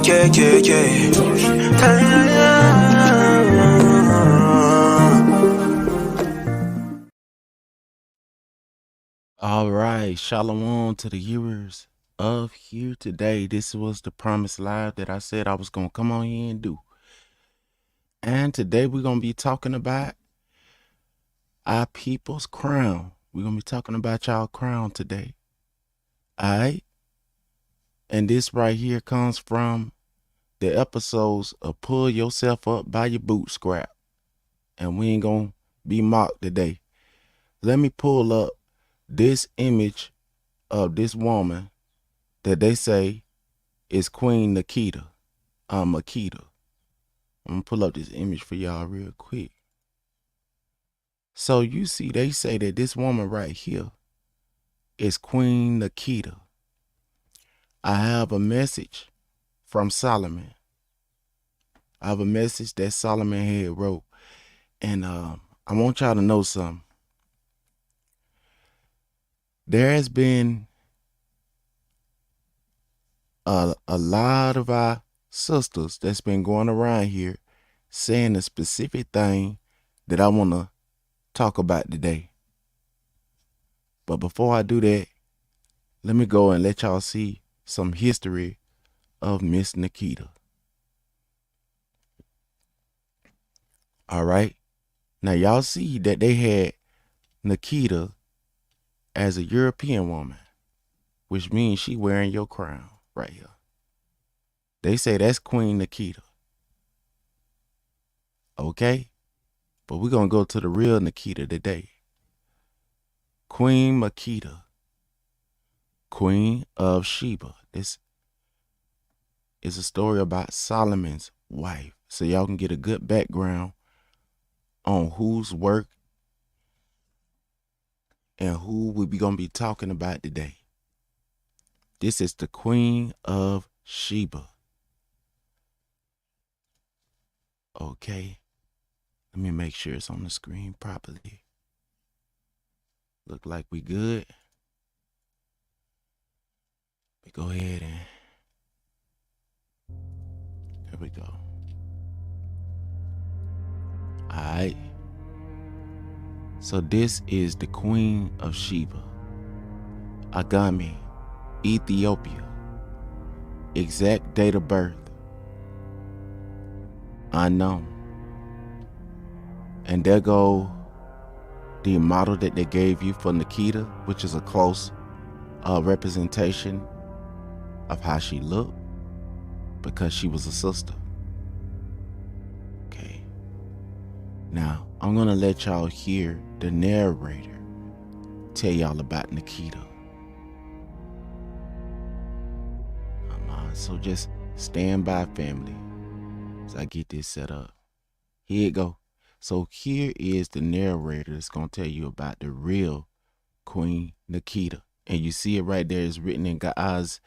Yeah, yeah, yeah. All right, shalom to the viewers of here today. This was the promised live that I said I was gonna come on here and do. And today we're gonna be talking about our people's crown. We're gonna be talking about y'all crown today. All right. And this right here comes from the episodes of Pull Yourself Up by Your Bootstrap. And we ain't gonna be mocked today. Let me pull up this image of this woman that they say is Queen Nikita. Makita. I'm gonna pull up this image for y'all real quick. So you see, they say that this woman right here is Queen Nikita. I have a message from Solomon. I have a message that Solomon had wrote. And I want y'all to know something. There has been a lot of our sisters that's been going around here saying a specific thing that I want to talk about today. But before I do that, let me go and let y'all see some history of Miss Nikita. All right. Now y'all see that they had Nikita as a European woman, which means she wearing your crown right here. They say that's Queen Nikita. Okay? But we're going to go to the real Nikita today. Queen Makita, Queen of Sheba. This is a story about Solomon's wife. So y'all can get a good background on whose work and who we be going to be talking about today. This is the Queen of Sheba. Okay. Let me make sure it's on the screen properly. Look like we good. We go ahead and there we go. All right. So this is the Queen of Sheba, Agami, Ethiopia. Exact date of birth unknown. And there go the model that they gave you for Nikita, which is a close representation of how she looked because she was a sister. Okay. Now, I'm going to let y'all hear the narrator tell y'all about Nikita. So just stand by, family, as I get this set up. Here it go. So here is the narrator that's going to tell you about the real Queen Nikita. And you see it right there. It's written in Gaaz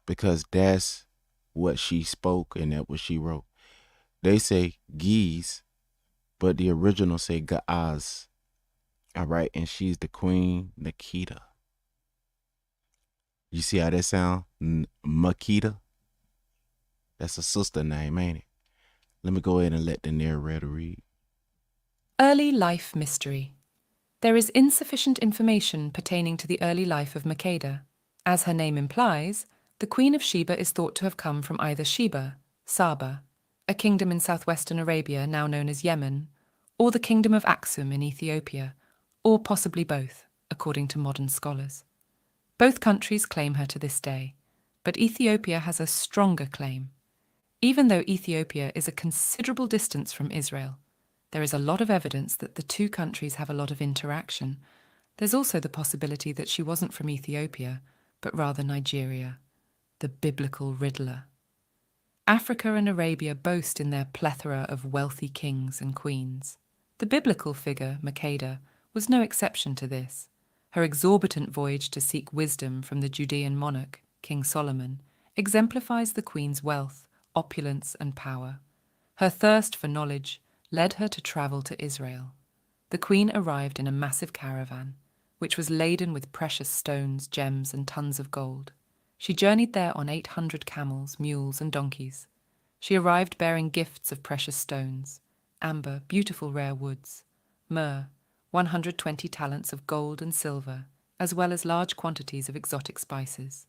because that's what she spoke and that's what she wrote. They say Geese, but the original say Gaaz. All right, and she's the Queen Nikita. You see how that sound? Makita? That's a sister name, ain't it? Let me go ahead and let the narrator read. Early life mystery. There is insufficient information pertaining to the early life of Makeda. As her name implies, the Queen of Sheba is thought to have come from either Sheba, Saba, a kingdom in southwestern Arabia now known as Yemen, or the kingdom of Aksum in Ethiopia, or possibly both, according to modern scholars. Both countries claim her to this day, but Ethiopia has a stronger claim. Even though Ethiopia is a considerable distance from Israel, there is a lot of evidence that the two countries have a lot of interaction. There's also the possibility that she wasn't from Ethiopia, but rather Nigeria, the biblical riddler. Africa and Arabia boast in their plethora of wealthy kings and queens. The biblical figure, Makeda, was no exception to this. Her exorbitant voyage to seek wisdom from the Judean monarch, King Solomon, exemplifies the queen's wealth, opulence, and power. Her thirst for knowledge led her to travel to Israel. The queen arrived in a massive caravan, which was laden with precious stones, gems, and tons of gold. She journeyed there on 800 camels, mules, and donkeys. She arrived bearing gifts of precious stones, amber, beautiful rare woods, myrrh, 120 talents of gold and silver, as well as large quantities of exotic spices.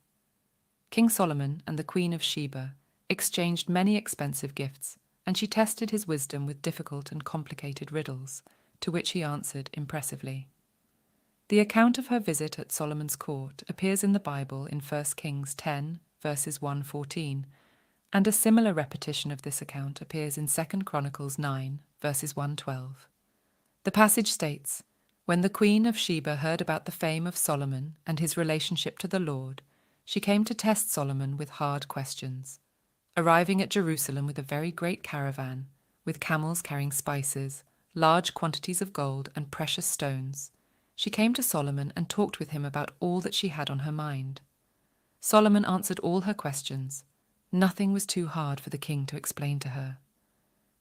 King Solomon and the Queen of Sheba exchanged many expensive gifts, and she tested his wisdom with difficult and complicated riddles, to which he answered impressively. The account of her visit at Solomon's court appears in the Bible in 1 Kings 10, verses 1-14, and a similar repetition of this account appears in 2 Chronicles 9, verses 1-12. The passage states, "When the Queen of Sheba heard about the fame of Solomon and his relationship to the Lord, she came to test Solomon with hard questions. Arriving at Jerusalem with a very great caravan, with camels carrying spices, large quantities of gold, and precious stones, she came to Solomon and talked with him about all that she had on her mind. Solomon answered all her questions. Nothing was too hard for the king to explain to her.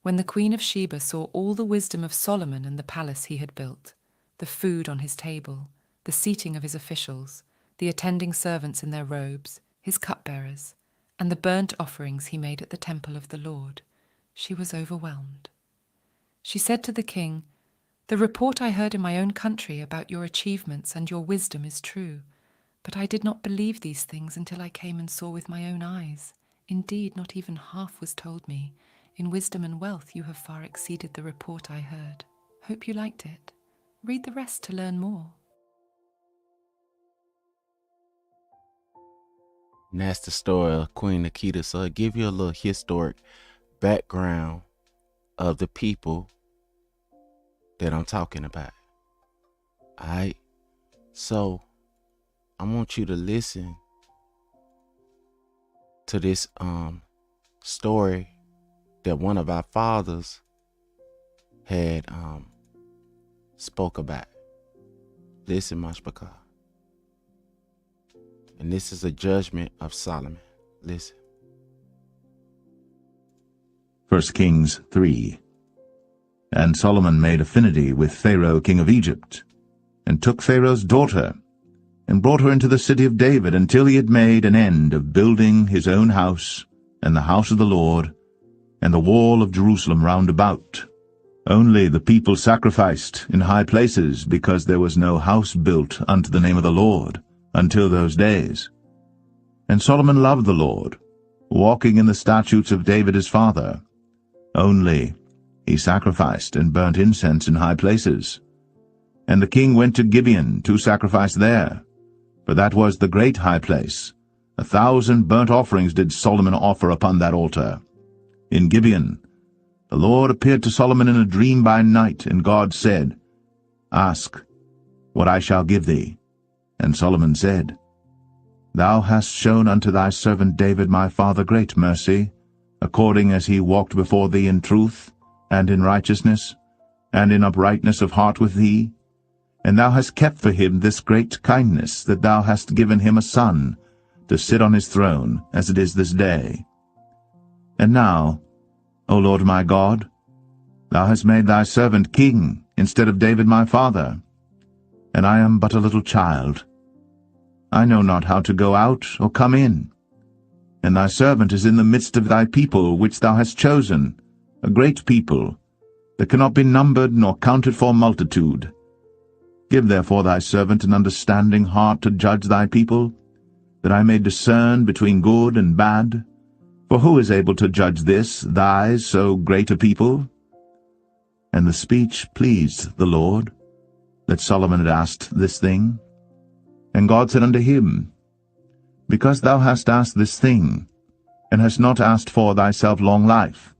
When the Queen of Sheba saw all the wisdom of Solomon and the palace he had built, the food on his table, the seating of his officials, the attending servants in their robes, his cupbearers, and the burnt offerings he made at the temple of the Lord, she was overwhelmed. She said to the king, "The report I heard in my own country about your achievements and your wisdom is true, but I did not believe these things until I came and saw with my own eyes. Indeed, not even half was told me. In wisdom and wealth you have far exceeded the report I heard. Hope you liked it. Read the rest to learn more." And that's the story of Queen Nikita. So I'll give you a little historic background of the people that I'm talking about. Alright? So I want you to listen to this story that one of our fathers had spoke about. Listen, Mashbaka. And this is a judgment of Solomon. Listen. 1 Kings 3. And Solomon made affinity with Pharaoh king of Egypt, and took Pharaoh's daughter, and brought her into the city of David, until he had made an end of building his own house, and the house of the Lord, and the wall of Jerusalem round about. Only the people sacrificed in high places, because there was no house built unto the name of the Lord, until those days. And Solomon loved the Lord, walking in the statutes of David his father. Only he sacrificed and burnt incense in high places. And the king went to Gibeon to sacrifice there, for that was the great high place. 1,000 burnt offerings did Solomon offer upon that altar. In Gibeon the Lord appeared to Solomon in a dream by night, and God said, "Ask what I shall give thee." And Solomon said, "Thou hast shown unto thy servant David my father great mercy, according as he walked before thee in truth, and in righteousness, and in uprightness of heart with thee. And thou hast kept for him this great kindness, that thou hast given him a son, to sit on his throne, as it is this day. And now, O Lord my God, thou hast made thy servant king, instead of David my father. And I am but a little child. I know not how to go out or come in. And thy servant is in the midst of thy people, which thou hast chosen, a great people, that cannot be numbered nor counted for multitude. Give therefore thy servant an understanding heart to judge thy people, that I may discern between good and bad. For who is able to judge this, thy so great a people? And the speech pleased the Lord, that Solomon had asked this thing. And God said unto him, Because thou hast asked this thing, and hast not asked for thyself long life,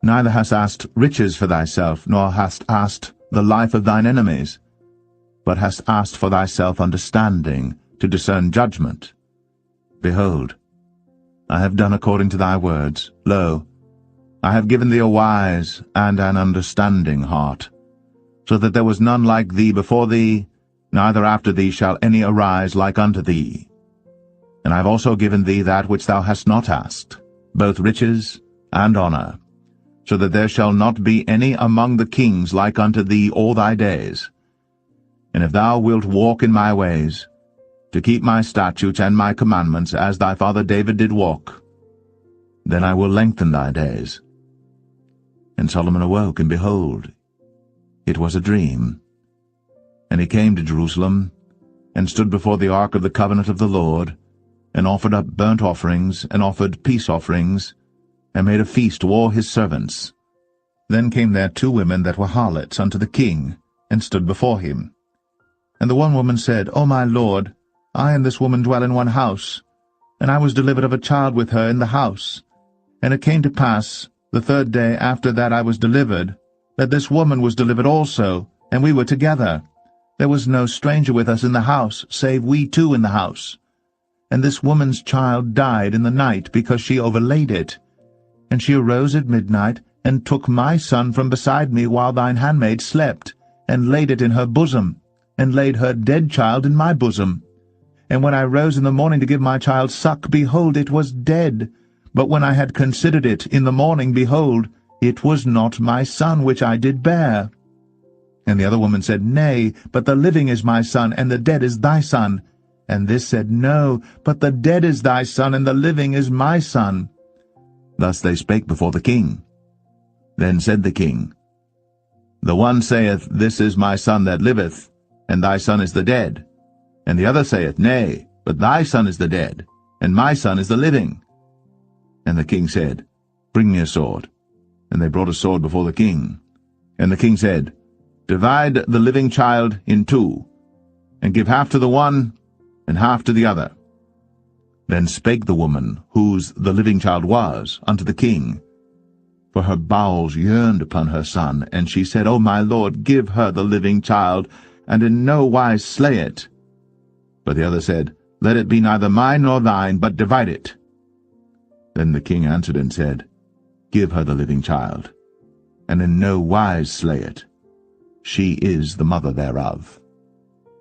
neither hast asked riches for thyself, nor hast asked the life of thine enemies, but hast asked for thyself understanding, to discern judgment. Behold, I have done according to thy words. Lo, I have given thee a wise and an understanding heart, so that there was none like thee before thee, neither after thee shall any arise like unto thee. And I have also given thee that which thou hast not asked, both riches and honor, so that there shall not be any among the kings like unto thee all thy days. And if thou wilt walk in my ways, to keep my statutes and my commandments, as thy father David did walk. Then I will lengthen thy days. And Solomon awoke, and behold, it was a dream. And he came to Jerusalem, and stood before the ark of the covenant of the Lord, and offered up burnt offerings, and offered peace offerings, and made a feast to all his servants. Then came there 2 women that were harlots unto the king, and stood before him. And the one woman said, O my lord, I and this woman dwell in one house, and I was delivered of a child with her in the house. And it came to pass, the 3rd day after that I was delivered, that this woman was delivered also, and we were together. There was no stranger with us in the house, save we 2 in the house. And this woman's child died in the night, because she overlaid it. And she arose at midnight, and took my son from beside me while thine handmaid slept, and laid it in her bosom, and laid her dead child in my bosom. And when I rose in the morning to give my child suck, behold, it was dead. But when I had considered it in the morning, behold, it was not my son which I did bear. And the other woman said, Nay, but the living is my son, and the dead is thy son. And this said, No, but the dead is thy son, and the living is my son. Thus they spake before the king. Then said the king, The one saith, This is my son that liveth, and thy son is the dead. And the other saith, Nay, but thy son is the dead, and my son is the living. And the king said, Bring me a sword. And they brought a sword before the king. And the king said, Divide the living child in 2, and give half to the one, and half to the other. Then spake the woman, whose the living child was, unto the king, for her bowels yearned upon her son, and she said, O my lord, give her the living child, and in no wise slay it. But the other said, Let it be neither mine nor thine, but divide it. Then the king answered and said, Give her the living child, and in no wise slay it. She is the mother thereof.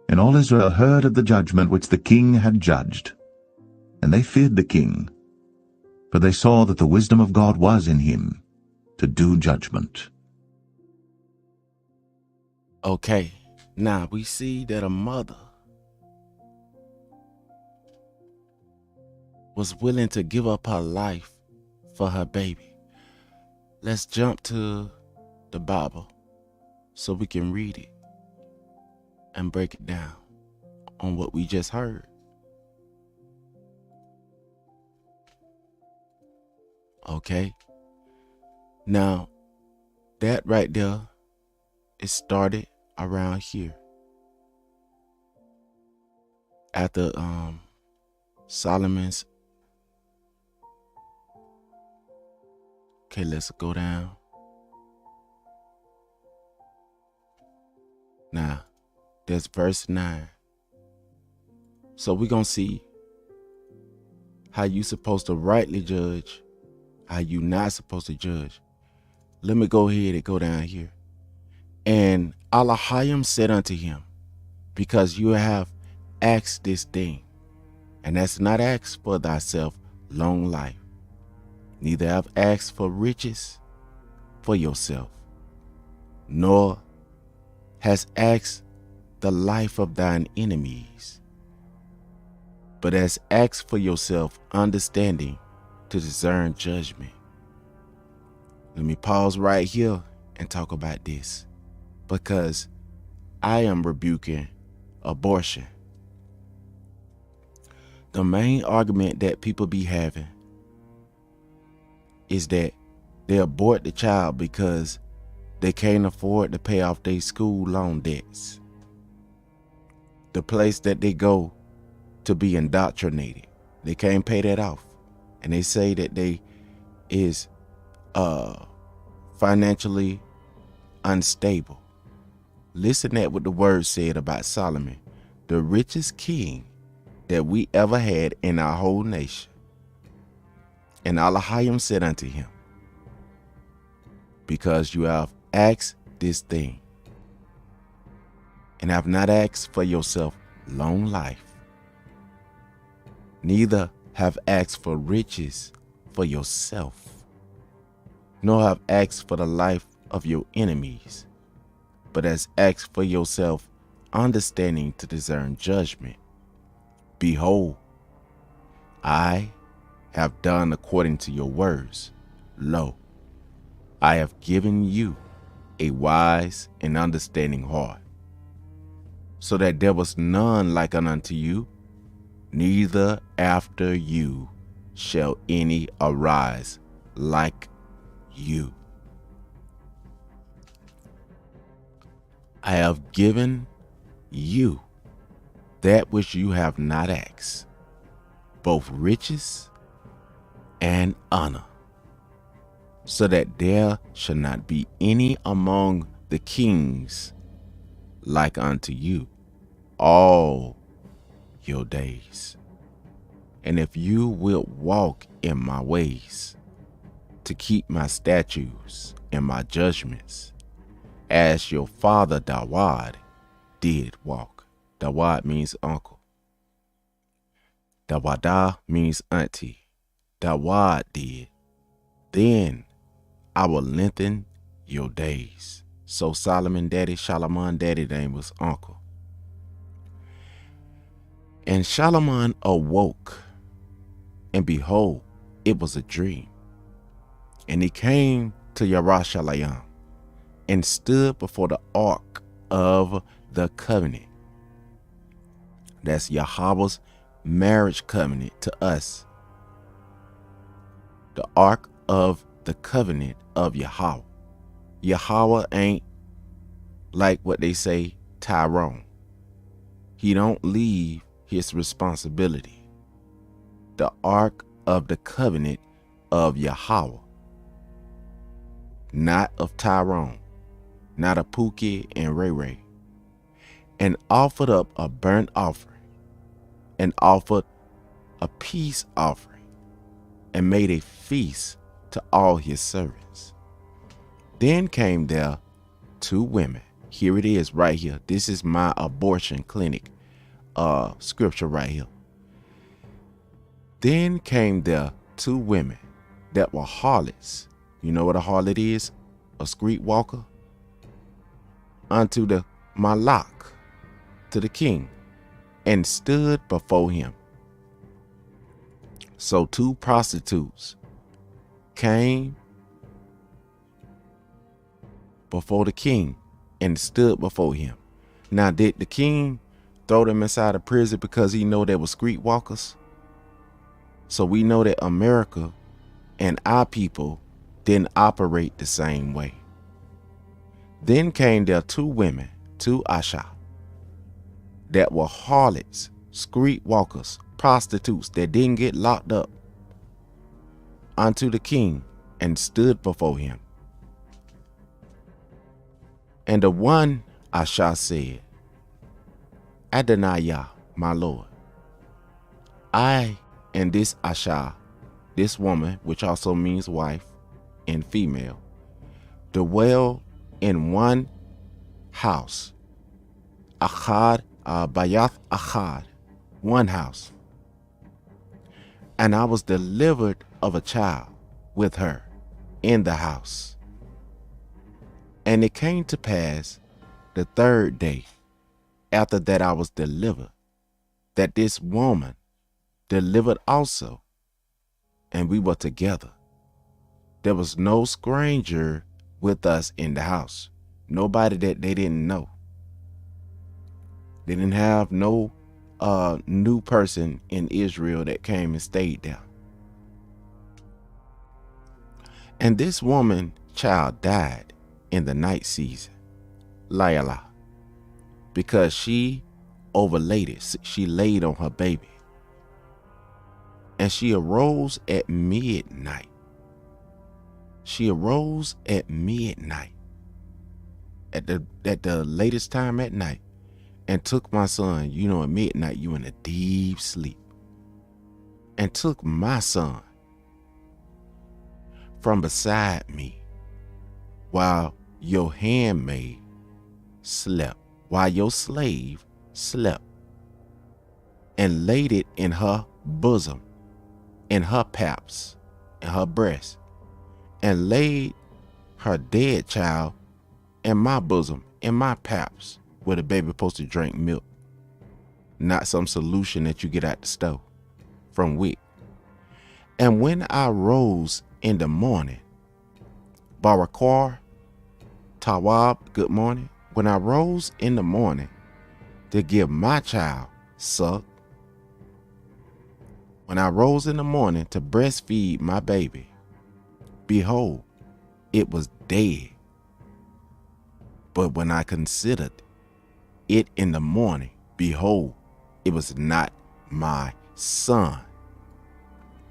And all Israel heard of the judgment which the king had judged. And they feared the king, for they saw that the wisdom of God was in him to do judgment. Okay, now we see that a mother was willing to give up her life for her baby. Let's jump to the Bible so we can read it and break it down on what we just heard. Okay, now that right there, it started around here after Solomon's. Okay, let's go down. Now, that's verse 9. So we're going to see how you supposed to rightly judge, how you not supposed to judge. Let me go ahead and go down here. And Elohim said unto him, Because you have asked this thing, and hast not asked for thyself long life, neither have asked for riches for yourself, nor hast asked the life of thine enemies, but hast asked for yourself understanding to discern judgment. Let me pause right here and talk about this, because I am rebuking abortion. The main argument that people be having is that they abort the child because they can't afford to pay off their school loan debts. The place that they go to be indoctrinated, they can't pay that off. And they say that they is financially unstable. Listen at what the word said about Solomon, the richest king that we ever had in our whole nation. And Elohim said unto him, Because you have asked this thing, and have not asked for yourself long life, neither have asked for riches for yourself, nor have asked for the life of your enemies, but has asked for yourself understanding to discern judgment. Behold, I have done according to your words. Lo, I have given you a wise and understanding heart, so that there was none like unto you, neither after you shall any arise like you. I have given you that which you have not asked, both riches and honor, so that there shall not be any among the kings like unto you all your days. And if you will walk in my ways, to keep my statutes and my judgments, as your father Dawad did walk. Dawad means uncle. Dawada means auntie. Dawad did. Then I will lengthen your days. So Solomon daddy name was uncle. And Solomon awoke, and behold, it was a dream. And he came to Yerushalayim and stood before the ark of the covenant. That's Yahweh's marriage covenant to us. The ark of the covenant of Yahweh. Yahweh ain't like what they say, Tyrone. He don't leave his responsibility. The ark of the covenant of Yahweh. Not of Tyrone, not of Pookie and Ray Ray. And offered up a burnt offering, and offered a peace offering, and made a feast to all his servants. Then came there 2 women. Here it is right here. This is my abortion clinic scripture right here. Then came there 2 women that were harlots. You know what a harlot is? A street walker. Unto the Malak, to the king, and stood before him. So 2 prostitutes came before the king and stood before him. Now, did the king throw them inside of prison because he know they were street walkers? So we know that America and our people didn't operate the same way. Then came there 2 women, 2 Asha, that were harlots, street walkers, prostitutes that didn't get locked up, unto the king and stood before him. And the one Asha said, Adonai, my Lord, I and this Asha, this woman, which also means wife and female, dwell in one house. Achad, Bayath Achad, one house. And I was delivered of a child with her in the house. And it came to pass the 3rd day after that I was delivered, that this woman delivered also, and we were together. There was no stranger with us in the house. Nobody that they didn't know. They didn't have no new person in Israel that came and stayed there. And this woman child died in the night season, Layla, because she overlaid it. She laid on her baby. And she arose at midnight. She arose at midnight, at the latest time at night, and took my son. You know, at midnight, you in a deep sleep. And took my son from beside me while your handmaid slept, while your slave slept, and laid it in her bosom, in her paps, in her breast, and laid her dead child in my bosom, in my paps, where the baby supposed to drink milk. not some solution that you get at the store from WIC. And when I rose in the morning, Barakar, Tawab, good morning. When I rose in the morning to give my child suck, when I rose in the morning to breastfeed my baby, behold, it was dead. But when I considered it in the morning, behold, it was not my son.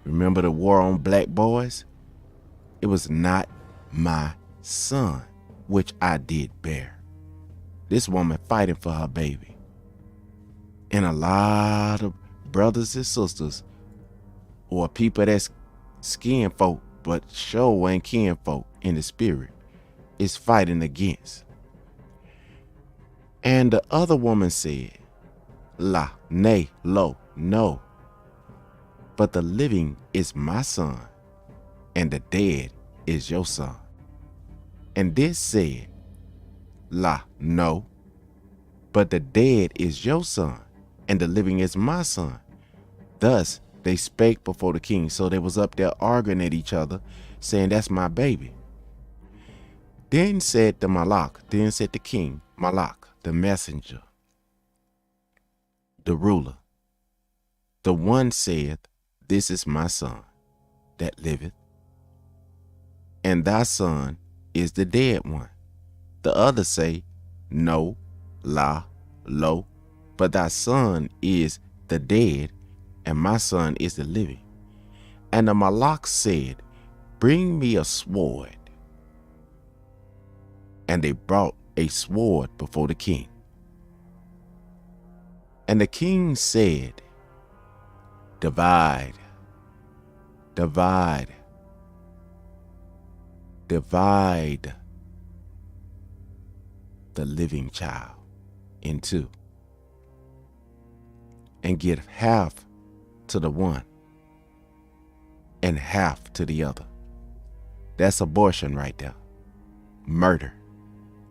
Remember the war on black boys? It was not my son, which I did bear. This woman fighting for her baby. And a lot of brothers and sisters, or people that's skin folk, but show ain't kin folk in the spirit, is fighting against. And the other woman said, La, nay, lo, no. But the living is my son, and the dead is your son. And this said, La, no. But the dead is your son, and the living is my son. Thus they spake before the king. So they was up there arguing at each other, saying, that's my baby. Then said the king, Malak, the messenger, the ruler, the one saith, this is my son that liveth, and thy son is the dead one. The other say, no, la, lo, but thy son is the dead, and my son is the living. And the Malak said, bring me a sword. And they brought a sword before the king. And the king said, divide, divide, divide the living child in two, and give half to the one and half to the other. That's abortion right there. Murder.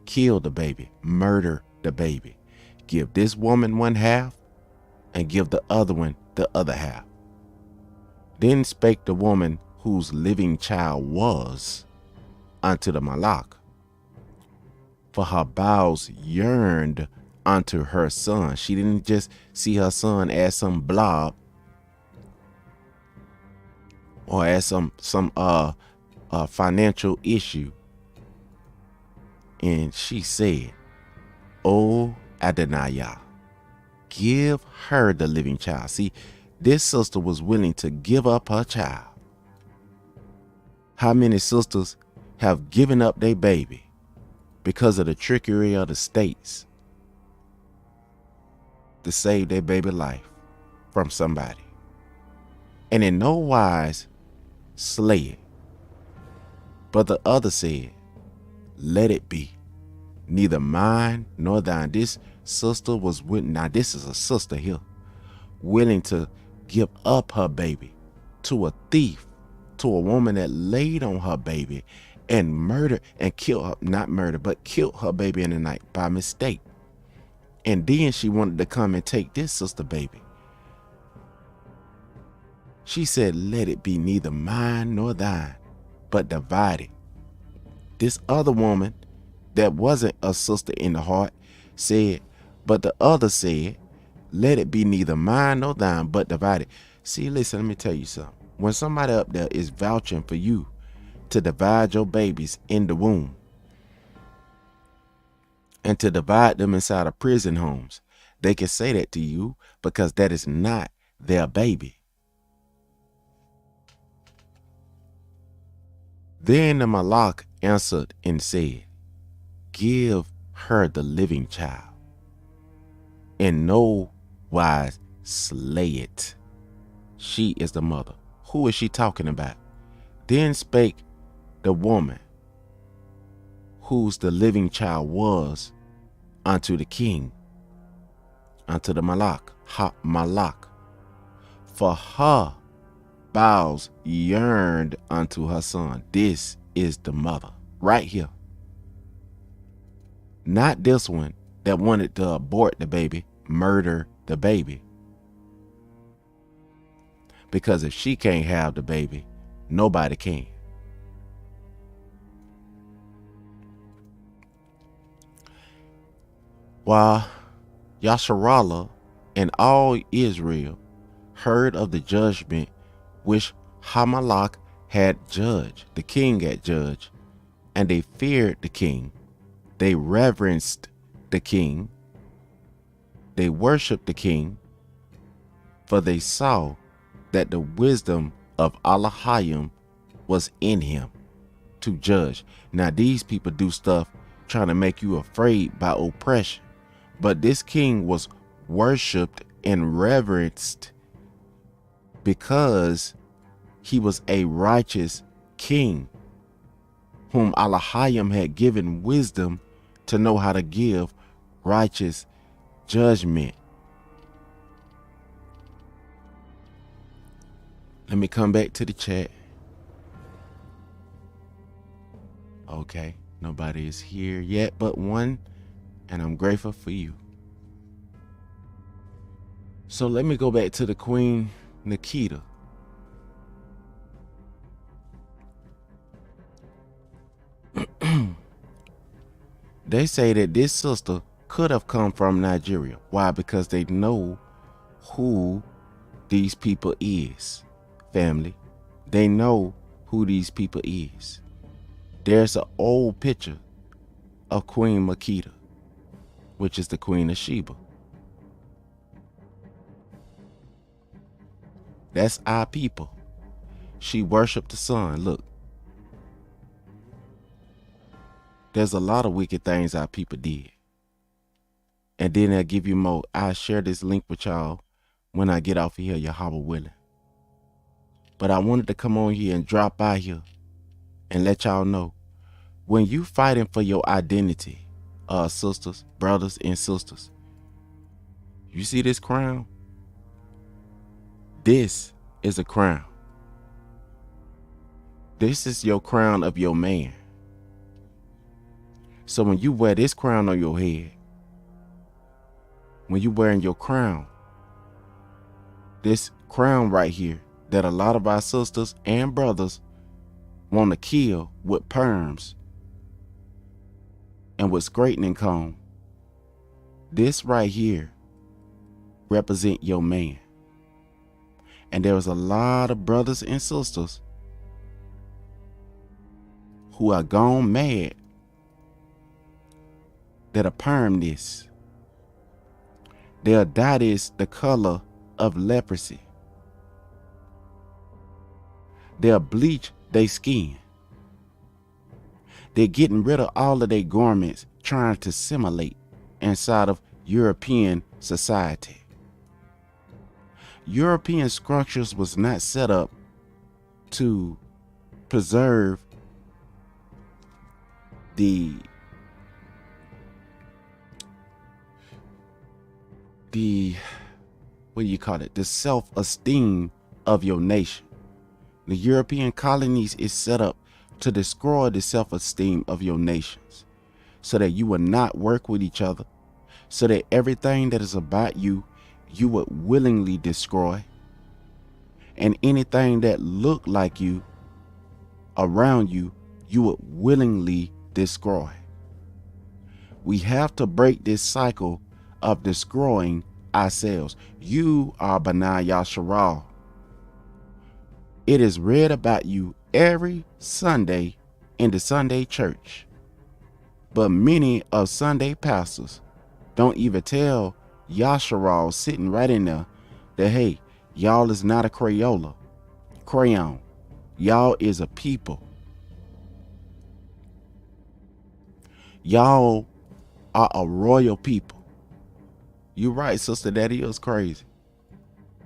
Kill the baby. Murder the baby. Give this woman one half and give the other one the other half. Then spake the woman whose living child was unto the Malak, for her bowels yearned unto her son. She didn't just see her son as some blob or as some financial issue. And she said, O Adonijah, give her the living child. See, this sister was willing to give up her child. How many sisters have given up their baby because of the trickery of the states to save their baby life from somebody, and in no wise slay it? But the other said, let it be, neither mine nor thine. This sister was willing. Now this is a sister here, willing to give up her baby to a thief, to a woman that laid on her baby and murdered and killed her, not murdered, but killed her baby in the night by mistake. And then she wanted to come and take this sister baby. She said, let it be neither mine nor thine, but divided. This other woman that wasn't a sister in the heart said, but the other said, let it be neither mine nor thine, but divided. See, listen, let me tell you something. When somebody up there is vouching for you to divide your babies in the womb and to divide them inside of prison homes, they can say that to you because that is not their baby. Then the Malak answered and said, give her the living child, in no wise slay it. She is the mother. Who is she talking about? Then spake the woman whose the living child was unto the king, unto the Malak, Malak, for her bowels yearned unto her son. This is the mother right here. Not this one that wanted to abort the baby, murder the baby. Because if she can't have the baby, nobody can. While Yasharallah and all Israel heard of the judgment which Hamalak had judged, the king had judged, and they feared the king, they reverenced the king, they worshiped the king, for they saw that the wisdom of Allahayim was in him to judge. Now these people do stuff trying to make you afraid by oppression, but this king was worshipped and reverenced because he was a righteous king whom Allahayim had given wisdom to know how to give righteous judgment. Let me come back to the chat. Okay, nobody is here yet but one, and I'm grateful for you. So let me go back to the Queen Nikita. They say that this sister could have come from Nigeria. Why? Because they know who these people is, family. They know who these people is. There's an old picture of Queen Makeda, which is the Queen of Sheba. That's our people. She worshiped the sun. Look. There's a lot of wicked things our people did. And then I'll give you more. I'll share this link with y'all when I get off of here, Yahweh willing. But I wanted to come on here and drop by here and let y'all know, when you fighting for your identity, sisters, brothers, and sisters, you see this crown? This is a crown. This is your crown of your man. So when you wear this crown on your head, when you wearing your crown, this crown right here that a lot of our sisters and brothers want to kill with perms and with straightening comb, this right here represent your man. And there's a lot of brothers and sisters who are gone mad that'll perm this. They'll dye this the color of leprosy. They'll bleach their skin. They're getting rid of all of their garments, trying to assimilate inside of European society. European structures was not set up to preserve the what do you call it? The self-esteem of your nation. The European colonies is set up to destroy the self-esteem of your nations so that you will not work with each other, so that everything that is about you, you would willingly destroy, and anything that looked like you around you, you would willingly destroy. We have to break this cycle of destroying ourselves. You are B'nai Yasharal. It is read about you every Sunday in the Sunday church. But many of Sunday pastors don't even tell Yasharal sitting right in there that, hey, y'all is not a crayon. Y'all is a people. Y'all are a royal people. You're right, sister, that is crazy.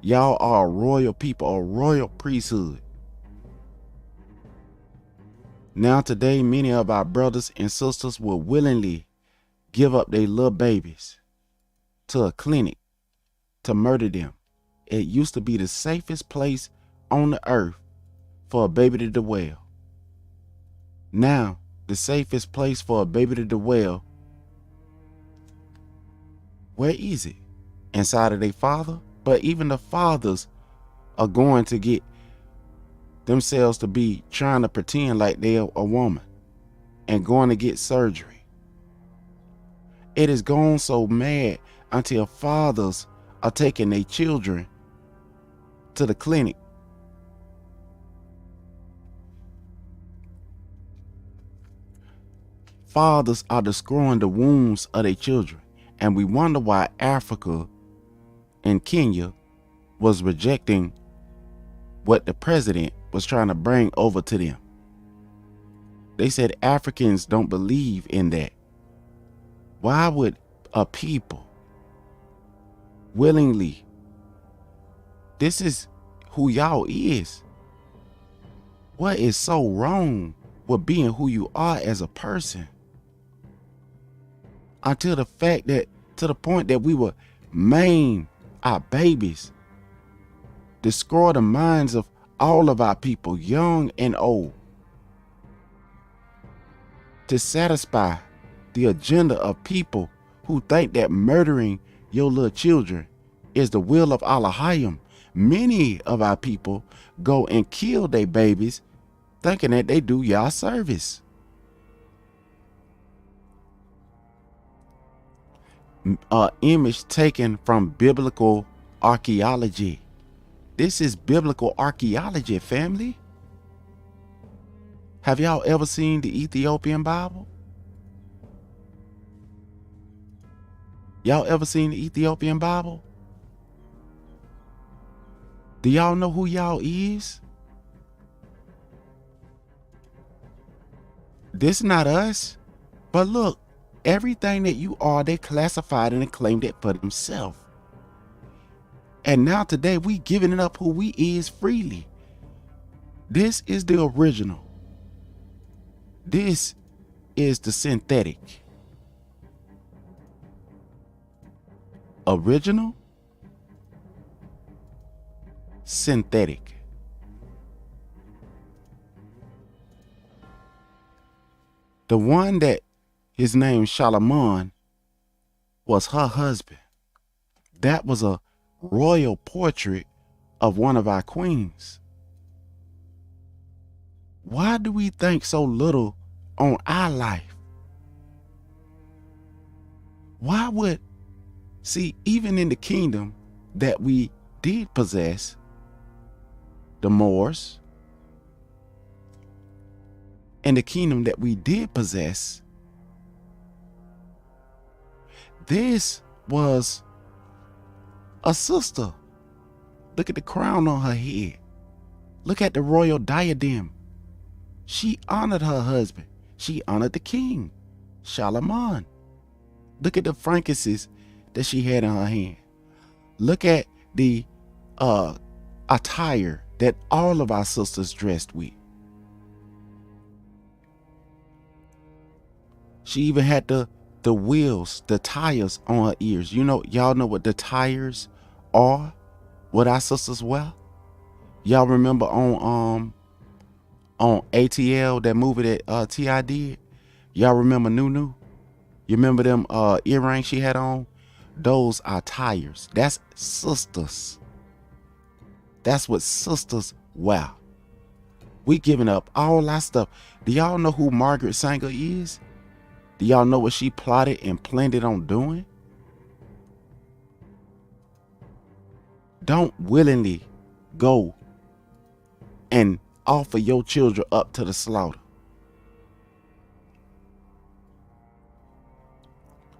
Y'all are a royal people, a royal priesthood. Now today, many of our brothers and sisters will willingly give up their little babies to a clinic to murder them. It used to be the safest place on the earth for a baby to dwell. Now, the safest place for a baby to dwell, where is it? inside of their father, but even the fathers are going to get themselves to be trying to pretend like they're a woman and going to get surgery. It has gone so mad until fathers are taking their children to the clinic. Fathers are destroying the wombs of their children, and we wonder why Africa and Kenya was rejecting what the president was trying to bring over to them. They said Africans don't believe in that. Why would a people willingly, this is who y'all is. What is so wrong with being who you are as a person? Until the fact that, to the point that we would maim our babies, destroy the minds of all of our people, young and old, to satisfy the agenda of people who think that murdering your little children is the will of Allahayim. Many of our people go and kill their babies thinking that they do y'all service. Image taken from biblical archaeology. This is biblical archaeology, family. Have y'all ever seen the Ethiopian Bible? Y'all ever seen the Ethiopian Bible? Do y'all know who y'all is? This not us. But look, everything that you are, they classified and claimed it for themselves. And now today we giving it up who we is freely. This is the original. This is the synthetic. Original, synthetic. The one that his name Solomon was her husband. That was a royal portrait of one of our queens. Why do we think so little on our life? Why would, see, even in the kingdom that we did possess, the Moors, and the kingdom that we did possess, this was a sister. Look at the crown on her head. Look at the royal diadem. She honored her husband. She honored the king, Solomon. Look at the frankincense that she had in her hand. Look at the attire that all of our sisters dressed with. She even had the wheels, the tires on her ears. You know, y'all know what the tires are, what our sisters wear? Y'all remember on ATL, that movie that T.I. did? Y'all remember Nunu? You remember them earrings she had on? Those are tires. That's sisters. That's what sisters wear. We giving up all our stuff. Do y'all know who Margaret Sanger is? Do y'all know what she plotted and planned on doing? Don't willingly go and offer your children up to the slaughter.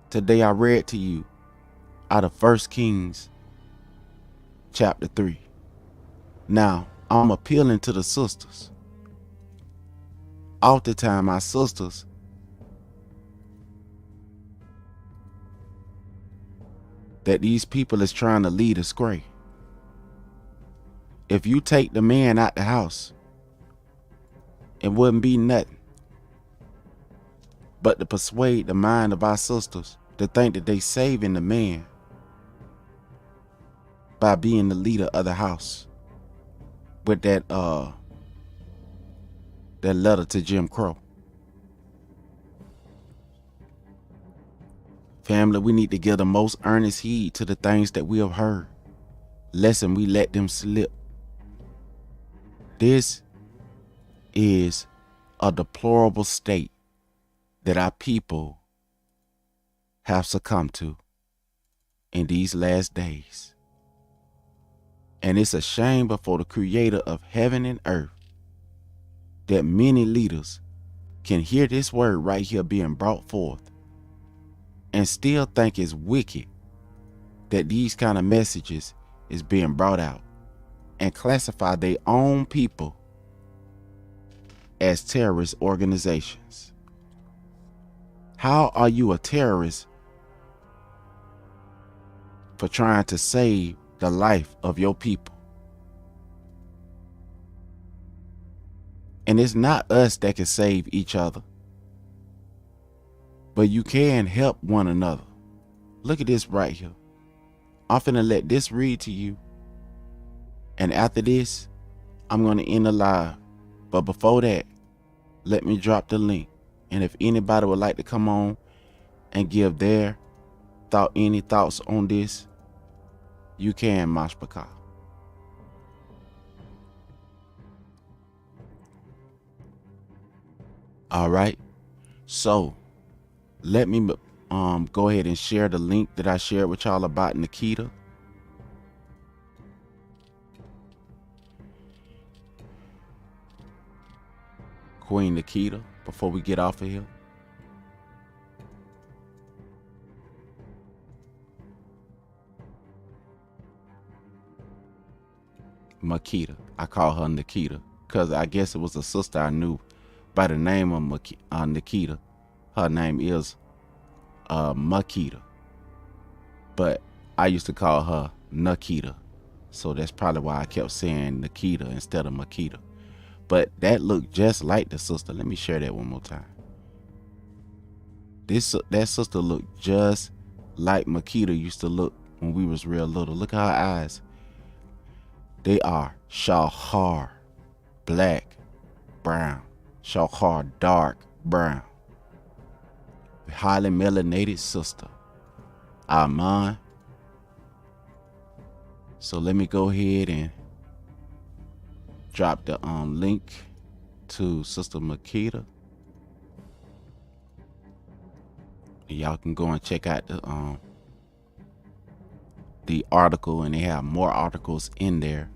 Today I read to you out of 1 Kings chapter 3. Now, I'm appealing to the sisters. Oftentimes, our sisters that these people is trying to lead astray. If you take the man out the house, it wouldn't be nothing but to persuade the mind of our sisters to think that they saving the man by being the leader of the house with that letter to Jim Crow. Family, we need to give the most earnest heed to the things that we have heard, lest we let them slip. This is a deplorable state that our people have succumbed to in these last days. And it's a shame before the Creator of heaven and earth that many leaders can hear this word right here being brought forth and still think it's wicked that these kind of messages is being brought out and classify their own people as terrorist organizations. How are you a terrorist for trying to save the life of your people? And it's not us that can save each other, but you can help one another. Look at this right here. I'm finna let this read to you, and after this, I'm gonna end the live. But before that, let me drop the link. And if anybody would like to come on and give their any thoughts on this, you can, Mashpaka. All right. So let me go ahead and share the link that I shared with y'all about Nikita. Queen Nikita, before we get off of here. Makita. I call her Nikita because I guess it was a sister I knew by the name of Nikita. Her name is Makita, but I used to call her Nikita, so that's probably why I kept saying Nikita instead of Makita. But that looked just like the sister. Let me share that one more time. That sister looked just like Makita used to look when we was real little. Look at her eyes. They are Shahar black, brown. Shahar dark brown. Highly melanated sister. Aman. So let me go ahead and drop the link to Sister Makita. Y'all can go and check out the article, and they have more articles in there.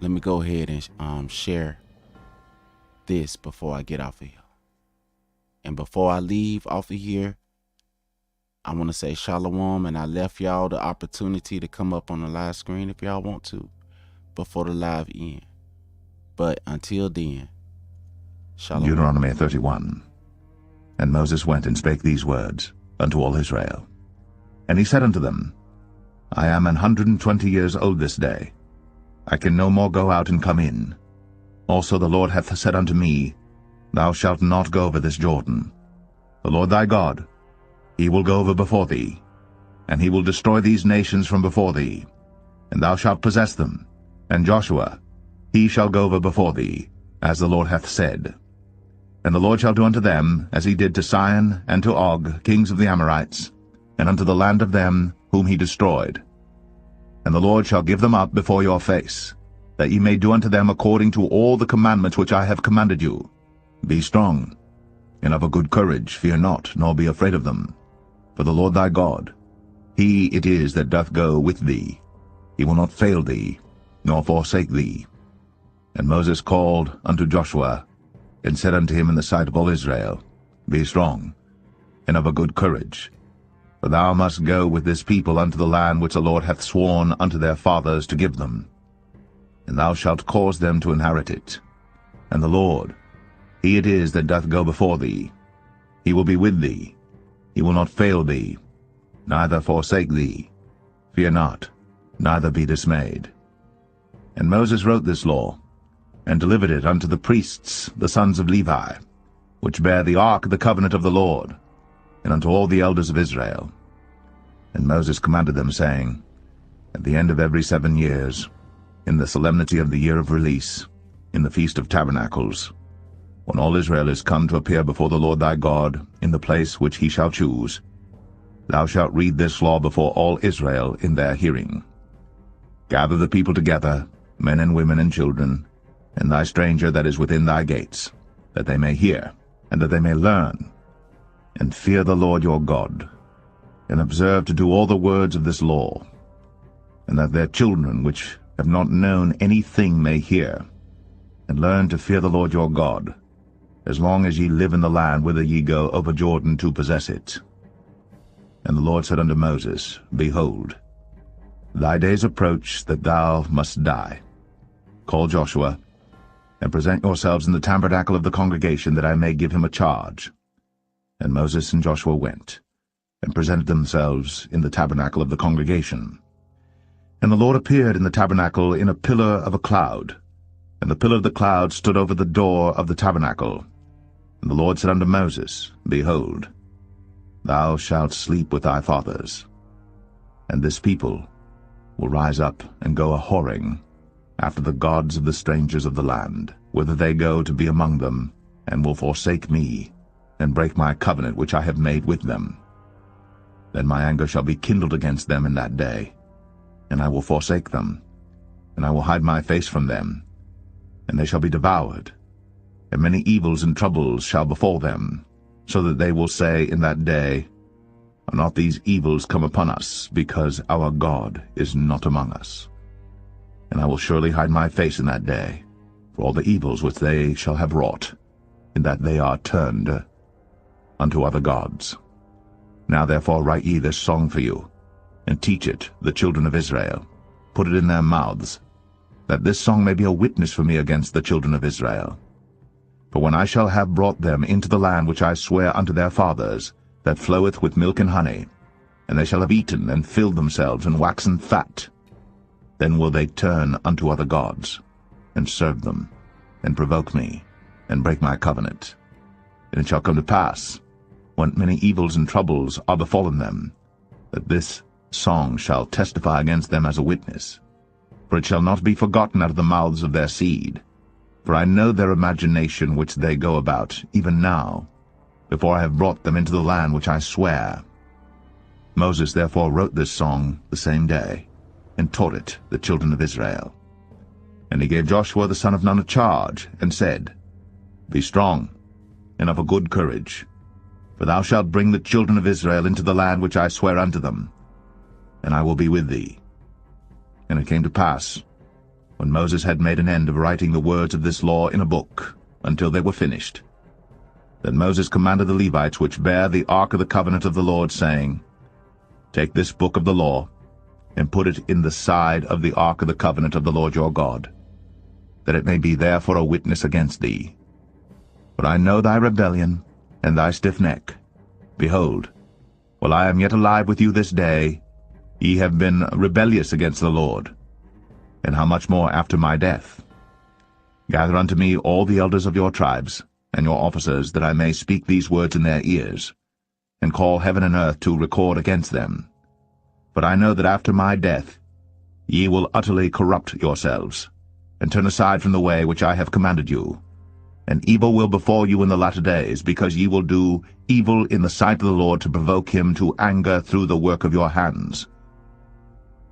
Let me go ahead and share this before I get off of here. And before I leave off of here, I want to say shalom, and I left y'all the opportunity to come up on the live screen if y'all want to before the live end. But until then, shalom. Deuteronomy 31. And Moses went and spake these words unto all Israel. And he said unto them, I am 120 years old this day. I can no more go out and come in. Also the Lord hath said unto me, Thou shalt not go over this Jordan. The Lord thy God, he will go over before thee, and he will destroy these nations from before thee, and thou shalt possess them. And Joshua, he shall go over before thee, as the Lord hath said. And the Lord shall do unto them as he did to Sihon and to Og, kings of the Amorites, and unto the land of them whom he destroyed. And the Lord shall give them up before your face, that ye may do unto them according to all the commandments which I have commanded you. Be strong, and of a good courage, fear not, nor be afraid of them. For the Lord thy God, he it is that doth go with thee. He will not fail thee, nor forsake thee. And Moses called unto Joshua, and said unto him in the sight of all Israel, Be strong, and of a good courage. For thou must go with this people unto the land which the Lord hath sworn unto their fathers to give them. And thou shalt cause them to inherit it. And the Lord, he it is that doth go before thee. He will be with thee. He will not fail thee, neither forsake thee. Fear not, neither be dismayed. And Moses wrote this law, and delivered it unto the priests, the sons of Levi, which bear the ark of the covenant of the Lord, and unto all the elders of Israel. And Moses commanded them, saying, At the end of every 7 years, in the solemnity of the year of release, in the feast of tabernacles, when all Israel is come to appear before the Lord thy God in the place which he shall choose, Thou shalt read this law before all Israel in their hearing. Gather the people together, men and women and children, and thy stranger that is within thy gates, that they may hear, and that they may learn, and fear the Lord your God, and observe to do all the words of this law, and that their children which have not known anything may hear, and learn to fear the Lord your God, as long as ye live in the land whither ye go over Jordan to possess it. And the Lord said unto Moses, Behold, thy days approach that thou must die. Call Joshua, and present yourselves in the tabernacle of the congregation, that I may give him a charge. And Moses and Joshua went, and presented themselves in the tabernacle of the congregation. And the Lord appeared in the tabernacle in a pillar of a cloud, and the pillar of the cloud stood over the door of the tabernacle. And the Lord said unto Moses, Behold, thou shalt sleep with thy fathers, and this people will rise up and go a-whoring after the gods of the strangers of the land, whither they go to be among them, and will forsake me, and break my covenant which I have made with them. Then my anger shall be kindled against them in that day, and I will forsake them, and I will hide my face from them, and they shall be devoured, and many evils and troubles shall befall them, so that they will say in that day, Are not these evils come upon us, because our God is not among us? And I will surely hide my face in that day, for all the evils which they shall have wrought, in that they are turned unto other gods. Now therefore write ye this song for you, and teach it the children of Israel. Put it in their mouths, that this song may be a witness for me against the children of Israel. For when I shall have brought them into the land which I swear unto their fathers, that floweth with milk and honey, and they shall have eaten and filled themselves and waxen fat, then will they turn unto other gods, and serve them, and provoke me, and break my covenant. And it shall come to pass, when many evils and troubles are befallen them, that this song shall testify against them as a witness. For it shall not be forgotten out of the mouths of their seed. For I know their imagination which they go about, even now, before I have brought them into the land which I swear. Moses therefore wrote this song the same day, and taught it the children of Israel. And he gave Joshua the son of Nun a charge, and said, Be strong, and of a good courage, for thou shalt bring the children of Israel into the land which I swear unto them, and I will be with thee. And it came to pass, when Moses had made an end of writing the words of this law in a book, until they were finished, that Moses commanded the Levites which bear the ark of the covenant of the Lord, saying, Take this book of the law, and put it in the side of the ark of the covenant of the Lord your God, that it may be there for a witness against thee. For I know thy rebellion, and thy stiff neck. Behold, while I am yet alive with you this day, ye have been rebellious against the Lord. And how much more after my death? Gather unto me all the elders of your tribes, and your officers, that I may speak these words in their ears, and call heaven and earth to record against them. But I know that after my death ye will utterly corrupt yourselves, and turn aside from the way which I have commanded you. And evil will befall you in the latter days, because ye will do evil in the sight of the Lord, to provoke him to anger through the work of your hands.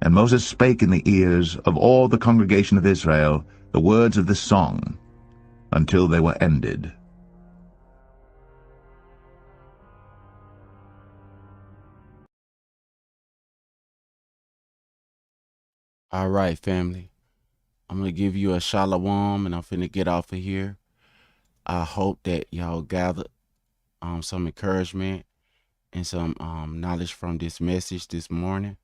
And Moses spake in the ears of all the congregation of Israel the words of this song, until they were ended. All right, family. I'm going to give you a shalom, and I'm finna get off of here. I hope that y'all gathered some encouragement and some knowledge from this message this morning.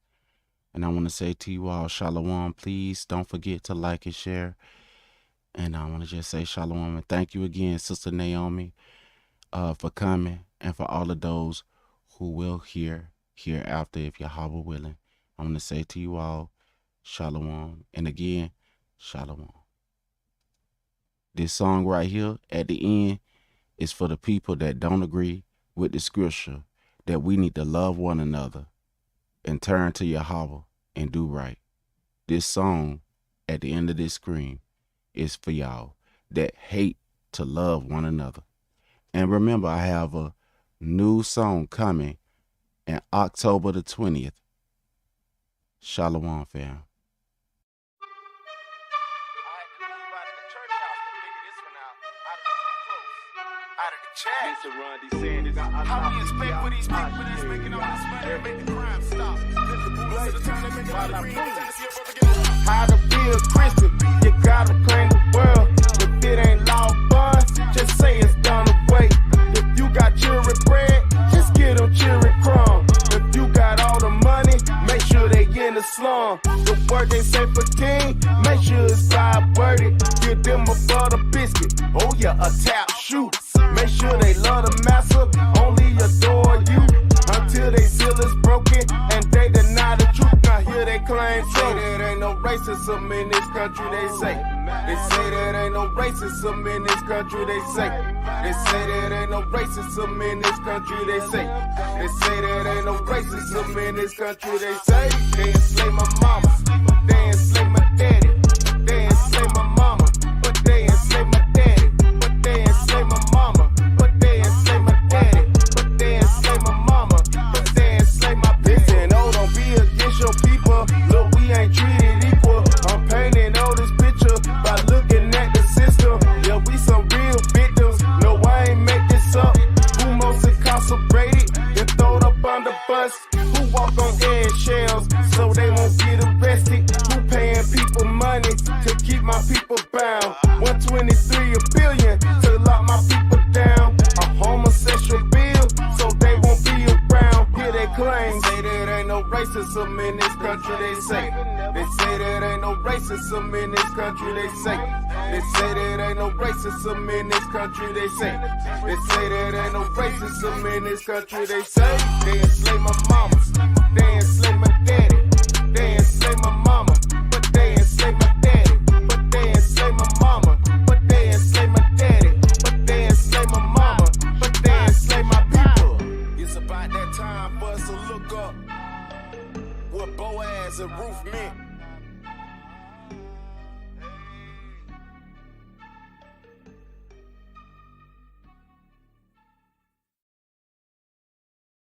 And I want to say to you all, shalom. Please don't forget to like and share. And I want to just say shalom and thank you again, Sister Naomi, for coming, and for all of those who will hear hereafter, if Yahweh willing. I want to say to you all, shalom. And again, shalom. This song right here at the end is for the people that don't agree with the scripture, that we need to love one another and turn to Yahweh and do right. This song at the end of this screen is for y'all that hate to love one another. And remember, I have a new song coming and October the 20th. Shalom, fam. How we expect for these people that's making all this money to make the crime stop? How to be a Christian, you gotta claim the world. If it ain't law buns, just say it's done away. If you got children bread, just get them children crumbs. If you got all the money, make sure they in the slum. The word they say for king, make sure it's God worded. Give them a butter biscuit, oh yeah, a tap shoot. Make sure they love the master, only adore you. Until they seal is broken and they deny the truth. Now here they claim say there ain't no racism in this country, they say. They say there ain't no racism in this country, they say. They say there ain't no racism in this country, they say. They say there ain't no racism in this country, they say. They enslave my mama, but they enslave my daddy. They enslave my mama, but they enslave my daddy. But they enslave my mama, but they enslave my daddy. But they enslave my mama, but they enslave my daddy. Listen, oh, don't be against your people. Look, we ain't treated equal. I'm painting all this picture by looking at the system. Yeah, we some real victims. No, I ain't make this up. Who most incarcerated and thrown up on the bus? Who walk on eggshells so they won't get arrested? Who paying people money to keep my people bound? 123 billion to lock my people down. A homosexual bill so they won't be around. Here they claim say there ain't no racism in this country, they say. They say there ain't no racism in this country, they say. They say there ain't no racism in this country, they say. They say there ain't no racism in this country, they say. They enslave my mamas, they enslave my daddy. They enslave my mama, but they enslave my daddy. But they enslave my mama, but they enslave my daddy. But they enslave my mama, but they enslave my people. It's about that time for us to look up what Boaz and Ruth meant.